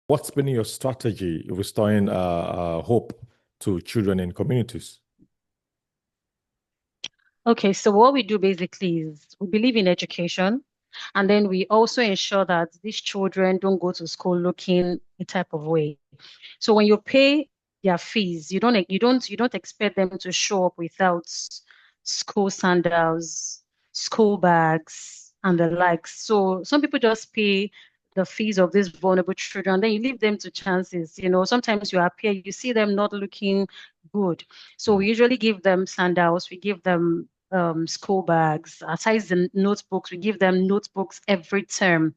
What's been your strategy restoring hope to children in communities? Okay, so what we do basically is we believe in education, and then we also ensure that these children don't go to school looking a type of way. So when you pay their fees, you don't expect them to show up without school sandals, school bags, and the likes. So some people just pay the fees of these vulnerable children, then you leave them to chances. Sometimes you appear, you see them not looking good. So we usually give them sandals, we give them school bags. Aside the notebooks, we give them notebooks every term,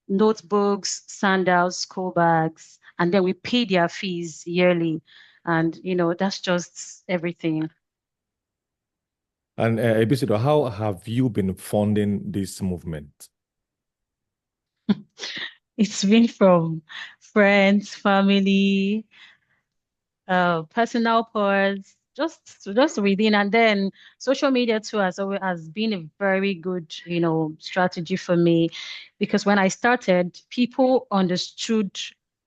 notebooks, sandals, school bags, and then we pay their fees yearly. And, that's just everything. And Ebisidor, how have you been funding this movement? It's been from friends, family, personal posts, just within, and then social media too has been a very good, strategy for me because when I started, people understood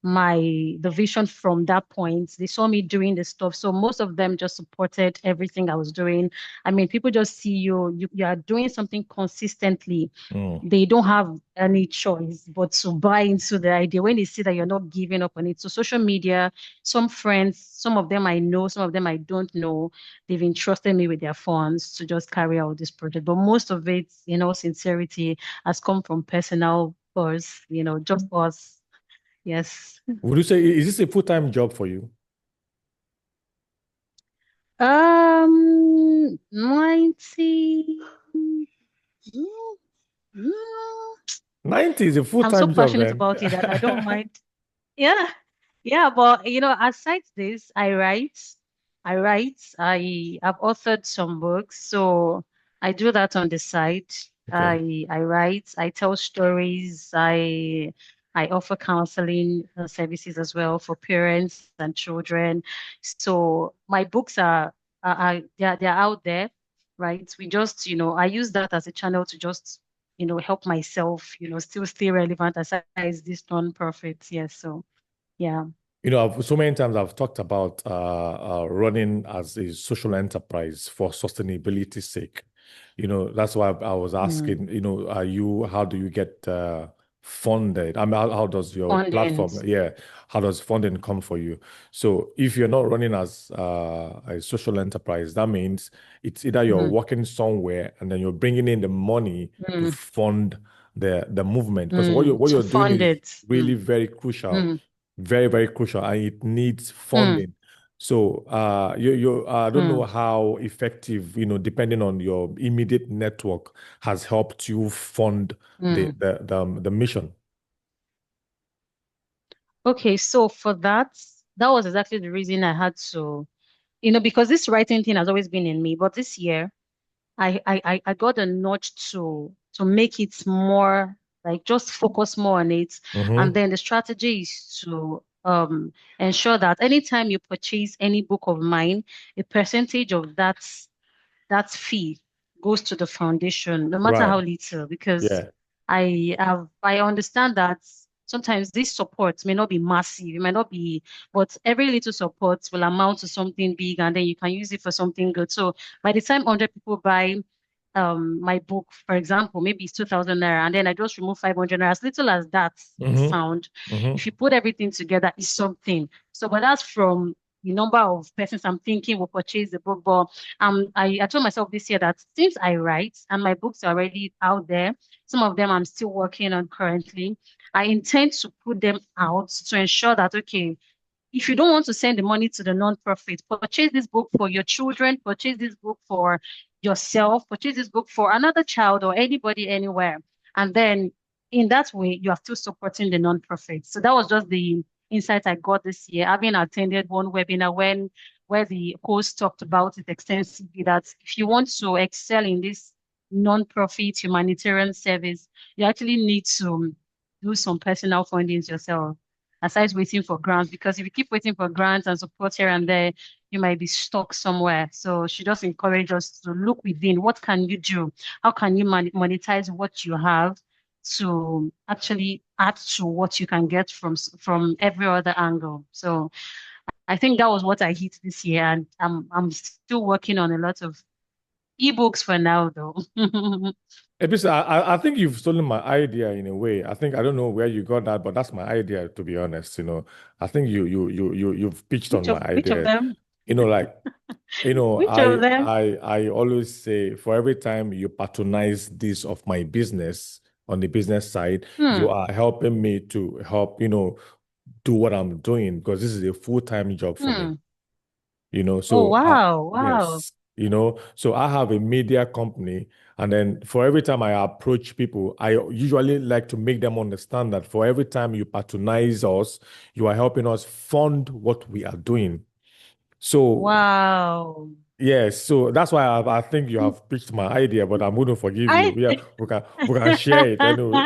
the vision from that point. They saw me doing the stuff. So most of them just supported everything I was doing. I mean, people just see you are doing something consistently. Mm. They don't have any choice but to buy into the idea when they see that you're not giving up on it. So social media, some friends, some of them I know, some of them I don't know, they've entrusted me with their funds to just carry out this project. But most of it, sincerity has come from personal us, just us. Yes. Would you say, is this a full-time job for you? 90. Mm, mm. 90 is a I'm so full-time job passionate then. about it that I don't mind. Yeah. Yeah, but aside this, I write. I have authored some books, so I do that on the side. Okay. I write, I tell stories, I offer counseling services as well for parents and children. So my books they're out there, right? We just, I use that as a channel to just, help myself, still stay relevant aside this non-profit. Yes, so yeah. So many times I've talked about running as a social enterprise for sustainability's sake. That's why I was Mm. asking, how do you get funded? I mean, how does your platform, Fundings. yeah, how does funding come for you? So if you're not running as a social enterprise, that means it's either you're Mm, working somewhere and then you're bringing in the money to mm, fund the movement. Because what you're to doing fund is it. really very crucial, Mm, very, very crucial, and it needs mm, funding. So I don't know mm, how effective, depending on your immediate network, has helped you fund the mm. the the, the mission. Okay, so for that was exactly the reason I had to, because this writing thing has always been in me, but this year I got a nudge to make it more like just focus more on it. And Mm-hmm. then the strategy is to ensure that anytime you purchase any book of mine, a percentage of that fee goes to the foundation, no matter Right. how little, because Yeah. I understand that sometimes this support may not be massive, it might not be, but every little support will amount to something big, and then you can use it for something good. So by the time 100 people buy my book, for example, maybe it's 2,000 naira, and then I just remove 500 naira, as little as that Mm-hmm. sound, Mm-hmm. if you put everything together, it's something. So, but that's from the number of persons I'm thinking will purchase the book. But I told myself this year that since I write and my books are already out there, some of them I'm still working on currently, I intend to put them out to ensure that, okay, if you don't want to send the money to the non-profit, purchase this book for your children, purchase this book for yourself, purchase this book for another child or anybody anywhere. And then in that way, you are still supporting the non-profit. So that was just the insight I got this year, having attended one webinar where the host talked about it extensively, that if you want to excel in this non-profit humanitarian service, you actually need to do some personal fundings yourself aside waiting for grants, because if you keep waiting for grants and support here and there, you might be stuck somewhere. So she just encouraged us to look within. What can you do? How can you monetize what you have? to actually add to what you can get from every other angle. So I think that was what I hit this year, and I'm still working on a lot of ebooks for now, though. I think you've stolen my idea in a way. I don't know where you got that, but that's my idea, to be honest. I think you've pitched on my Which of idea. them? Like, Which of them? I always say for every time you patronize this of my business on the business side, you Hmm. are helping me to help, do what I'm doing because this is a full-time job for me. Hmm. Oh, So wow. Wow. yes, so I have a media company, and then for every time I approach people, I usually like to make them understand that for every time you patronize us, you are helping us fund what we are doing. So Wow. yes, so that's why I think you have pitched my idea, but I'm going to forgive you. I Yeah, we can share it anyway.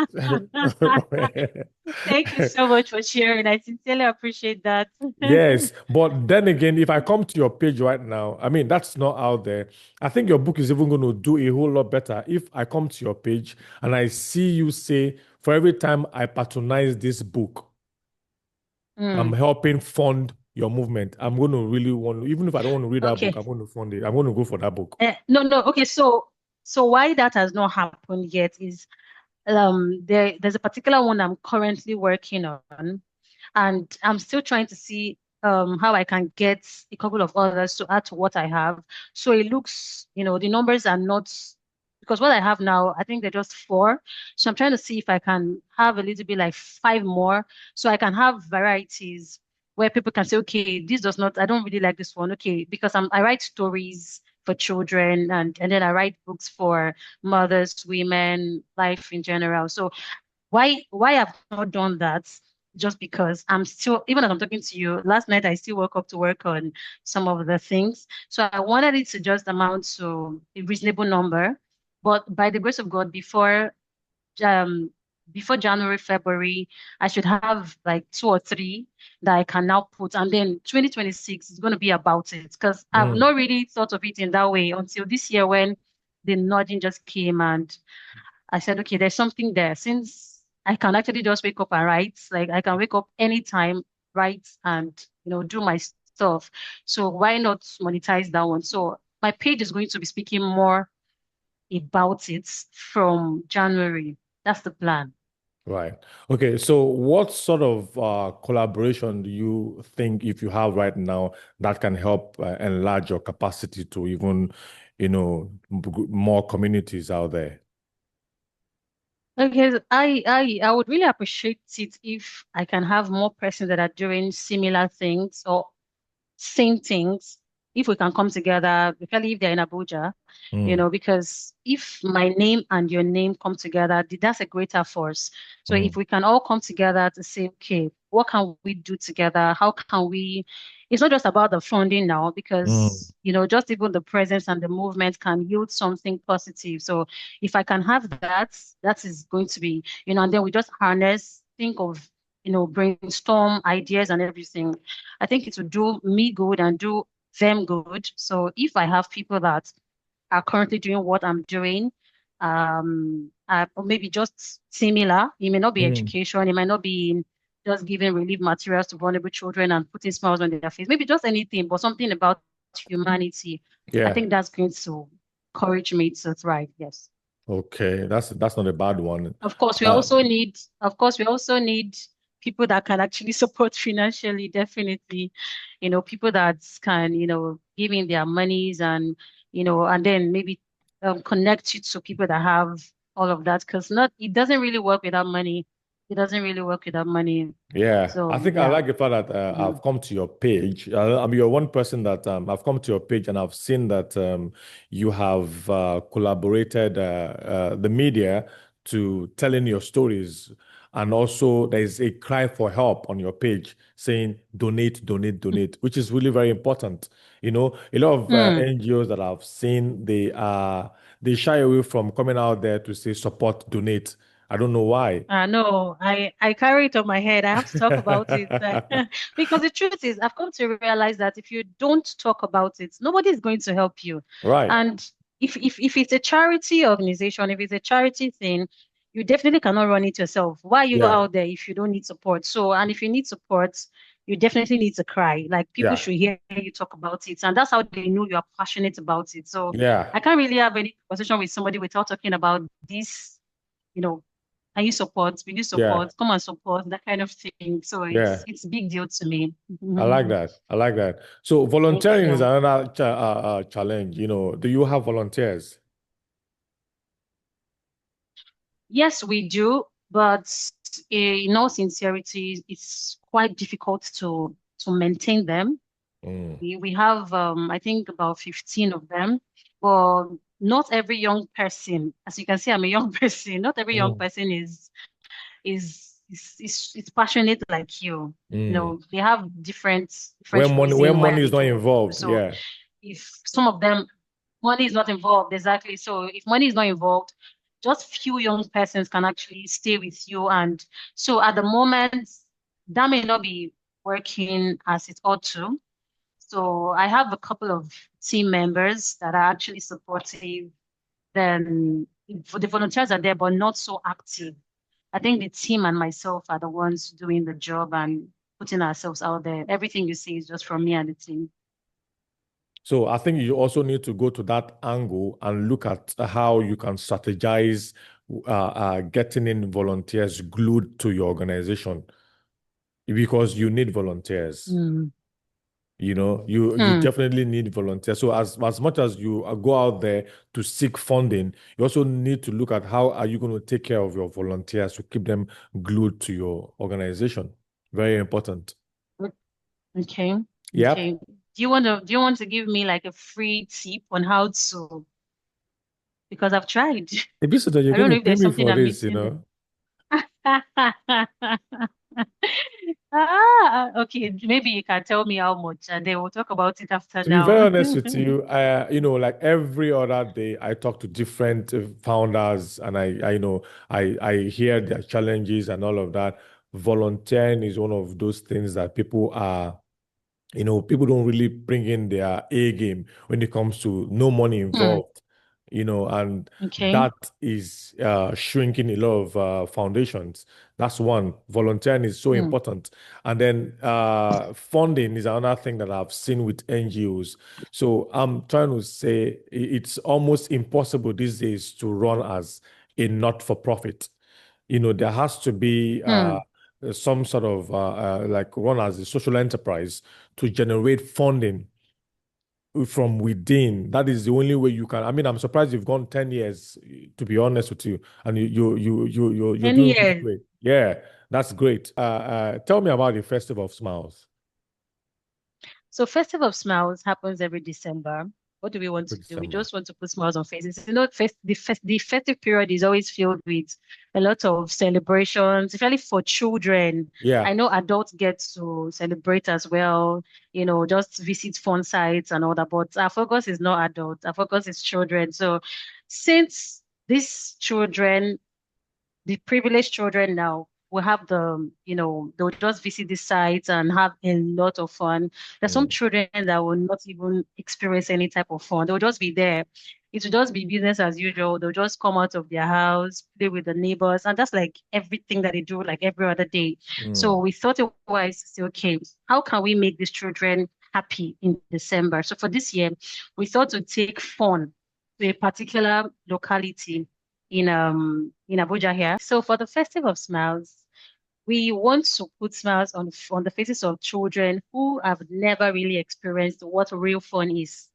thank you so much for sharing. I sincerely appreciate that. Yes, but then again, if I come to your page right now, I mean, that's not out there. I think your book is even going to do a whole lot better if I come to your page and I see you say, for every time I patronize this book, I'm Hmm. helping fund your movement. I'm going to really want to, even if I don't want to read that book, Okay. I'm going to fund it. I'm going to go for that book. No, no. Okay, so why that has not happened yet is there's a particular one I'm currently working on, and I'm still trying to see how I can get a couple of others to add to what I have. So it looks, the numbers are not because what I have now, I think they're just four. So I'm trying to see if I can have a little bit like five more, so I can have varieties where people can say, okay, this does not, I don't really like this one. Okay, because I write stories for children, and then I write books for mothers, women, life in general. So why I've not done that? Just because I'm still, even as I'm talking to you, last night I still woke up to work on some of the things. So I wanted it to just amount to a reasonable number. But by the grace of God, um before January, February, I should have like two or three that I can now put. And then 2026 is going to be about it because I've Mm, not really thought of it in that way until this year when the nudging just came and I said, okay, there's something there. Since I can actually just wake up and write, like I can wake up anytime, write and do my stuff. So why not monetize that one? So my page is going to be speaking more about it from January. That's the plan. right. Okay. So what sort of collaboration do you think if you have right now that can help enlarge your capacity to even, more communities out there? Okay, I would really appreciate it if I can have more persons that are doing similar things or same things if we can come together, especially if they're in Abuja, Mm, because if my name and your name come together, that's a greater force. So mm, if we can all come together to say, okay, what can we do together? How can we? It's not just about the funding now, mm. because just even the presence and the movement can yield something positive. So if I can have that, that is going to be, and then we just harness, think of, brainstorm ideas and everything. I think it will do me good and do them good. So if I have people that are currently doing what I'm doing, or maybe just similar, it may not be Mm. education, it might not be just giving relief materials to vulnerable children and putting smiles on their face, maybe just anything, but something about humanity. I Yeah. think that's going to encourage me to thrive. Yes. Okay. That's not a bad one. Uh, Of course, we also need people that can actually support financially, definitely. People that can, give in their monies and then maybe connect you to people that have all of that. Because it doesn't really work without money. It doesn't really work without money. Yeah, I So think I yeah. like the fact that Mm. I've come to your page. You're one person that I've come to your page and I've seen that you have collaborated the media to telling your stories. And also, there's a cry for help on your page saying donate, donate, donate, which is really very important. A lot of Mm. NGOs that I've seen, they shy away from coming out there to say support, donate. I don't know why. No, I carry it on my head. I have to talk about it because the truth is, I've come to realize that if you don't talk about it, nobody is going to help you. Right. And if it's a charity organization, if it's a charity thing, you definitely cannot run it yourself. Why are you Yeah. out there if you don't need support? So, and if you need support, you definitely need to cry. Like people Yeah. should hear you talk about it, and that's how they know you are passionate about it. So, Yeah. I can't really have any conversation with somebody without talking about this. You know, can you support? Will you Yeah. support? Come and support that kind of thing. So Yeah. it's a big deal to me. I like that. I like that. So Thank volunteering is you. another challenge. Do you have volunteers? Yes, we do, but in all sincerity, it's quite difficult to maintain them. Mm. We have I think about 15 of them, but not every young person, as you can see, I'm a young person. Not every young Mm. person is passionate like you. You Mm. know, they have different When reason why money they is not do. involved, So yeah. if some of them money is not involved, exactly. So if money is not involved, just few young persons can actually stay with you. And so at the moment, that may not be working as it ought to. So I have a couple of team members that are actually supportive. Then the volunteers are there, but not so active. I think the team and myself are the ones doing the job and putting ourselves out there. Everything you see is just from me and the team. So I think you also need to go to that angle and look at how you can strategize getting in volunteers glued to your organization because you need volunteers. Mm. You Hmm. definitely need volunteers. So as much as you go out there to seek funding, you also need to look at how are you going to take care of your volunteers to keep them glued to your organization. Very important. Okay. Okay. Yep. Do you want to give me like a free tip on how to, because I've tried. Ebisidor, you're I going don't know to if pay there's me something for I'm this, missing there. Okay, maybe you can tell me how much and then we'll talk about it after To be very now. honest with you, like every other day, I talk to different founders, and I hear their challenges and all of that. Volunteering is one of those things that people don't really bring in their A game when it comes to no money Hmm. involved, and Okay. that is shrinking a lot of foundations. That's one. Volunteering is so Hmm. important. And then funding is another thing that I've seen with NGOs. So I'm trying to say it's almost impossible these days to run as a not-for-profit. There has to be Hmm. some sort of like run as a social enterprise to generate funding from within. That is the only way you can. I mean, I'm surprised you've gone 10 years, to be honest with you, and you're 10 doing really years. great. Yeah, that's great. Tell me about the Festival of Smiles So Festival of Smiles happens every December. What do we want for to do? We December. just want to put smiles on faces. The festive period is always filled with a lot of celebrations, especially for children. Yeah. I know adults get to celebrate as well, just visit fun sites and all that, but our focus is not adults. Our focus is children. So since these children the privileged children now will have they'll just visit the sites and have a lot of fun. There's some Mm, children that will not even experience any type of fun. They'll just be there. It will just be business as usual. They'll just come out of their house, play with the neighbors, and that's like everything that they do, like every other day. So mm, we thought it wise to say, okay, how can we make these children happy in December? So for this year, we thought to take fun to a particular locality in Abuja here. So for the Festival of Smiles, we want to put smiles on the faces of children who have never really experienced what real fun is.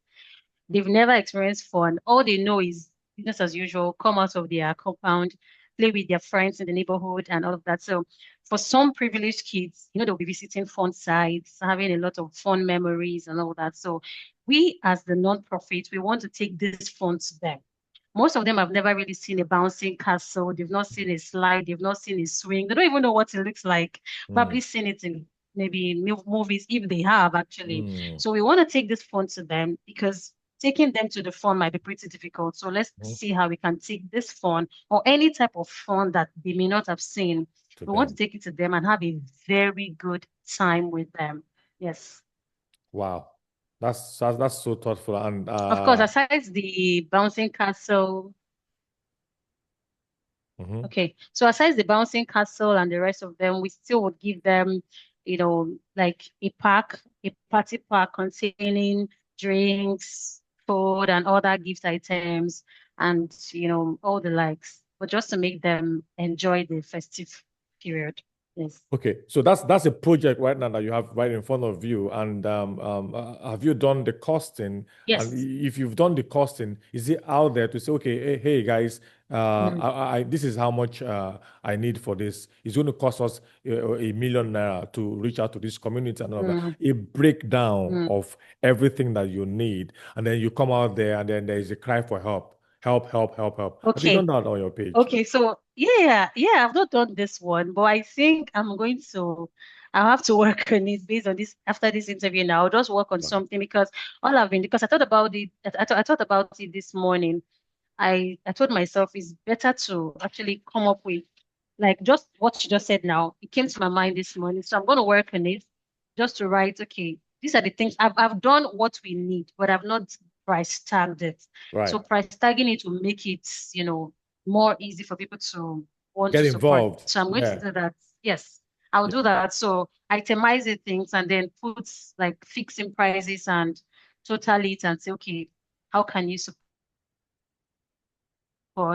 They've never experienced fun. All they know is business as usual, come out of their compound, play with their friends in the neighborhood and all of that. So for some privileged kids, they'll be visiting fun sites, having a lot of fun memories and all that. So we as the non-profit, we want to take this fun to them. Most of them have never really seen a bouncing castle. They've not seen a slide. They've not seen a swing. They don't even know what it looks like. mm, Probably seen it in maybe movies, if they have actually. mm, So we want to take this fun to them because taking them to the fun might be pretty difficult. So let's mm, see how we can take this fun or any type of fun that they may not have seen. to We want to them. take it to them and have a very good time with them. Yes. Wow. That's so thoughtful. And Of course, aside the bouncing castle, Okay. So aside the bouncing castle and the rest of them, we still would give them, like a party pack containing drinks, food, and other gift items, and all the likes, but just to make them enjoy the festive period. Yes. Okay, so that's a project right now that you have right in front of you. And have you done the costing? And Yes. if you've done the costing, is it out there to say, okay, hey guys, Mm, this is how much I need for this. It's going to cost us a 1 million naira to reach out to this community and all of that. mm, A breakdown mm. of everything that you need, and then you come out there, and then there is a cry for help, help, help, help, help. Have you done Okay. that on your page? Okay, so yeah, I've not done this one, but I think I'll have to work on it based on this after this interview now. I'll just work on Right, something because I thought about it, I thought about it this morning. I told myself it's better to actually come up with like just what you just said now. It came to my mind this morning. So I'm gonna work on it just to write, okay, these are the things I've done what we need, but I've not price tagged it. right. So price tagging it will make it, more easy for people to want Get to support. involved. So I'm going to Yeah. do that. Yes, I'll do that. So itemize the things and then put like fixing prices and total it and say, okay, how can you support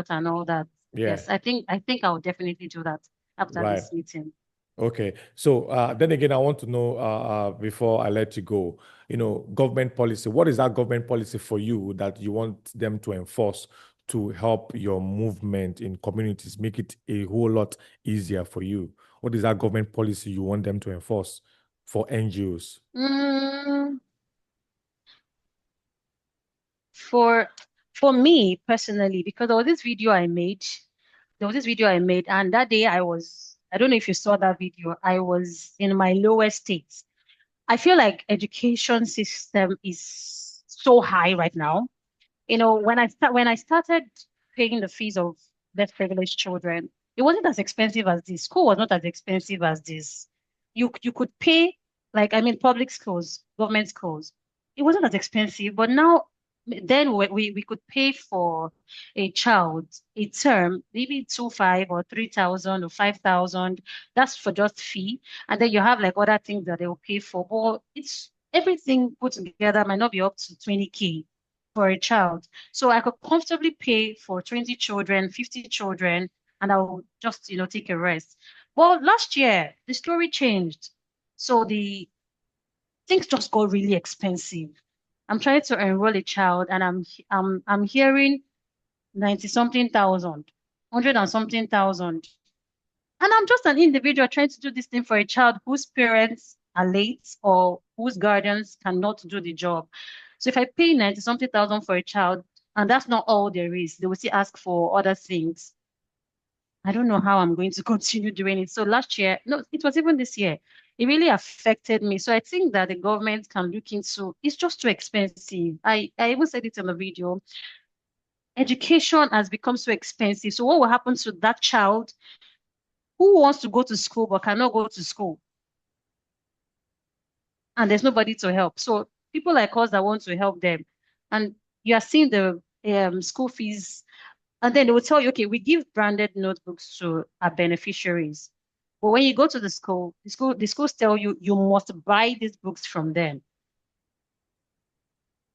and all that? Yeah. Yes, I think I'll definitely do that after Right. this meeting. Okay. So then again, I want to know before I let you go, government policy. What is that government policy for you that you want them to enforce to help your movement in communities, make it a whole lot easier for you? What is that government policy you want them to enforce for NGOs? Mm, for for me personally, because there was this video I made, and that day I don't know if you saw that video, I was in my lowest state. I feel like education system is so high right now. When I started paying the fees of less privileged children, it wasn't as expensive as this. School was not as expensive as this. You could pay, like, I mean, public schools, government schools. It wasn't as expensive, but now then we could pay for a child a term, maybe 2,500 or 3,000 or 5,000. That's for just fee. And then you have like other things that they will pay for. But it's everything put together might not be up to 20K for a child. So I could comfortably pay for 20 children, 50 children, and I'll just, take a rest. Well, last year, the story changed. So the things just got really expensive. I'm trying to enroll a child and I'm hearing 90 something thousand, 100 and something thousand. And I'm just an individual trying to do this thing for a child whose parents are late or whose guardians cannot do the job. So if I pay 90 something thousand for a child, and that's not all there is, they will still ask for other things. I don't know how I'm going to continue doing it. So last year, no, it was even this year. It really affected me. So I think that the government can look into it's just too expensive. I even said it in the video. Education has become so expensive. So what will happen to that child who wants to go to school but cannot go to school? And there's nobody to help. So people like us that want to help them, and you are seeing the school fees, and then they will tell you, okay, we give branded notebooks to our beneficiaries. But when you go to the schools tell you you must buy these books from them.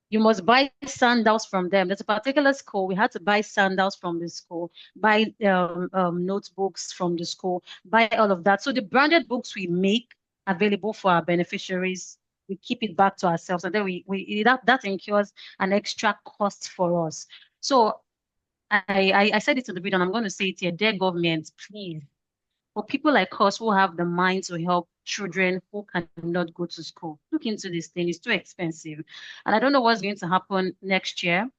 You must buy sandals from them. There's a particular school. We had to buy sandals from the school, buy notebooks from the school, buy all of that. So the branded books we make available for our beneficiaries, we keep it back to ourselves, and then we that incurs an extra cost for us. So I said it in the video, and I'm going to say it here, dear government, please, for people like us who have the mind to help children who cannot go to school, look into this thing. It's too expensive. And I don't know what's going to happen next year,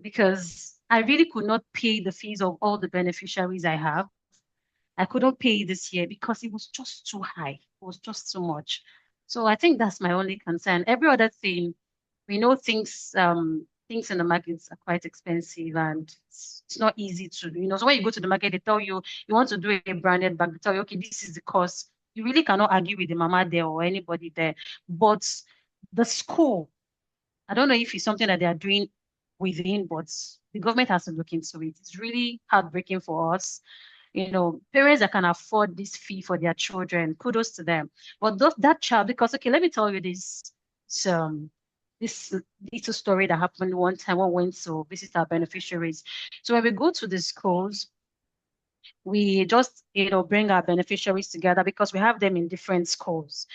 because I really could not pay the fees of all the beneficiaries I have. I couldn't pay this year because it was just too high. It was just too much. So I think that's my only concern. Every other thing, we know things in the markets are quite expensive and it's not easy to do. So when you go to the market, they tell you you want to do a branded bag, they tell you, okay, this is the cost. You really cannot argue with the mama there or anybody there. But the school, I don't know if it's something that they are doing within, but The government has to look into it. It's really heartbreaking for us. Parents that can afford this fee for their children, kudos to them. But that child, because okay, let me tell you um, this little story that happened one time when we went to visit our beneficiaries. So when we go to the schools, we just bring our beneficiaries together because we have them in different schools.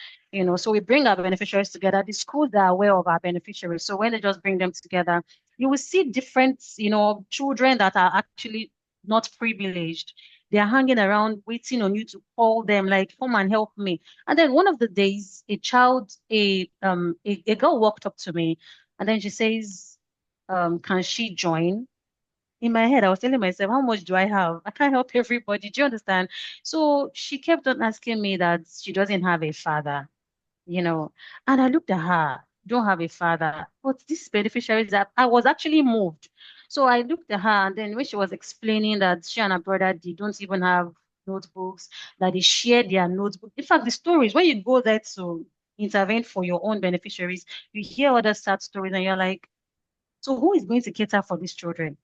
So we bring our beneficiaries together. The schools that are aware of our beneficiaries. So when they just bring them together, you will see different children that are actually not privileged. They are hanging around waiting on you to call them, like, come and help me. And then one of the days, a girl walked up to me, and then she says, can she join? In my head, I was telling myself, how much do I have? I can't help everybody. Do you understand? So she kept on asking me that she doesn't have a father, you know. And I looked at her, don't have a father. But this beneficiary that I was actually moved. So I looked at her, and then when she was explaining that she and her brother, they don't even have notebooks, that they share their notebook. In fact, the stories, when you go there to intervene for your own beneficiaries, you hear other sad stories, and you're like, so who is going to cater for these children?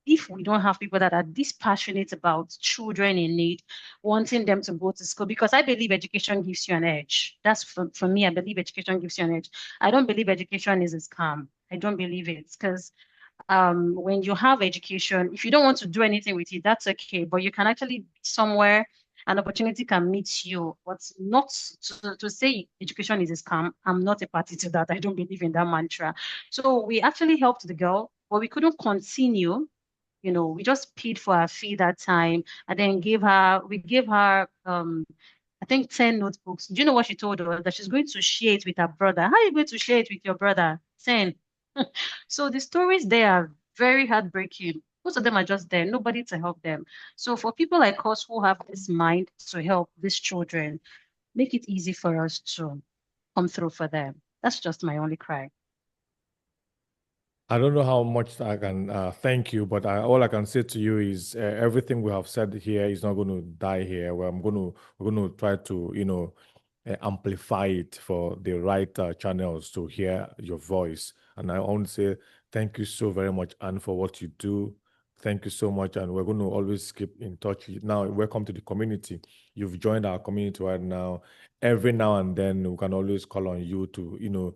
If we don't have people that are this passionate about children in need, wanting them to go to school, because I believe education gives you an edge. That's for me, I believe education gives you an edge. I don't believe education is a scam. I don't believe it because when you have education, if you don't want to do anything with it, that's okay. But you can actually be somewhere, an opportunity can meet you. But not to say education is a scam. I'm not a party to that. I don't believe in that mantra. So we actually helped the girl, but we couldn't continue. We just paid for her fee that time and then we gave her I think 10 notebooks. Do you know what she told us? That she's going to share it with her brother. How are you going to share it with your brother? 10. So the stories there are very heartbreaking. Most of them are just there, nobody to help them. So for people like us who have this mind to help these children, make it easy for us to come through for them. That's just my only cry. I don't know how much I can thank you, but all I can say to you is everything we have said here is not going to die here. We're going to try to, amplify it for the right channels to hear your voice. And I want to say thank you so very much, Anne, for what you do. Thank you so much, and we're going to always keep in touch. Now, welcome to the community. You've joined our community right now. Every now and then, we can always call on you to,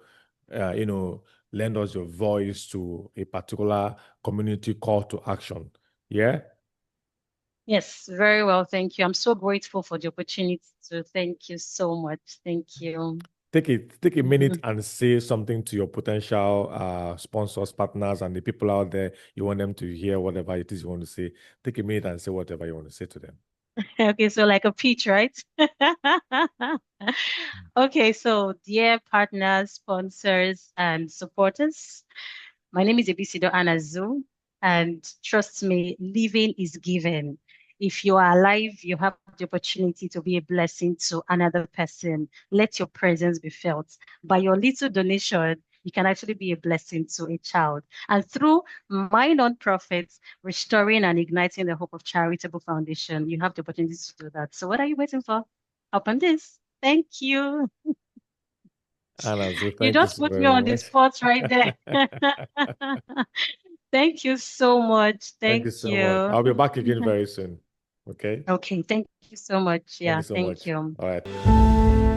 lend us your voice to a particular community call to action. Yeah? Yes, very well. Thank you. I'm so grateful for the opportunity. So thank you so much. Thank you. Take a minute and say something to your potential sponsors, partners, and the people out there. You want them to hear whatever it is you want to say. Take a minute and say whatever you want to say to them. Okay, so like a pitch, right? Okay, so dear partners, sponsors, and supporters, my name is Ebisidor Ann Azu, and trust me, living is given. If you are alive, you have the opportunity to be a blessing to another person. Let your presence be felt. By your little donation, you can actually be a blessing to a child. And through my nonprofit, Restoring and Igniting the Hope of Charitable Foundation, you have the opportunity to do that. So what are you waiting for? Up on this. Thank you. Anna, so You thank you just so put me very on the much. spot right there. Thank you so much. Thank you Thank so much. you. I'll be back again very soon. Okay? Okay, thank you so much. Thank you Yeah, so thank much. you. All right.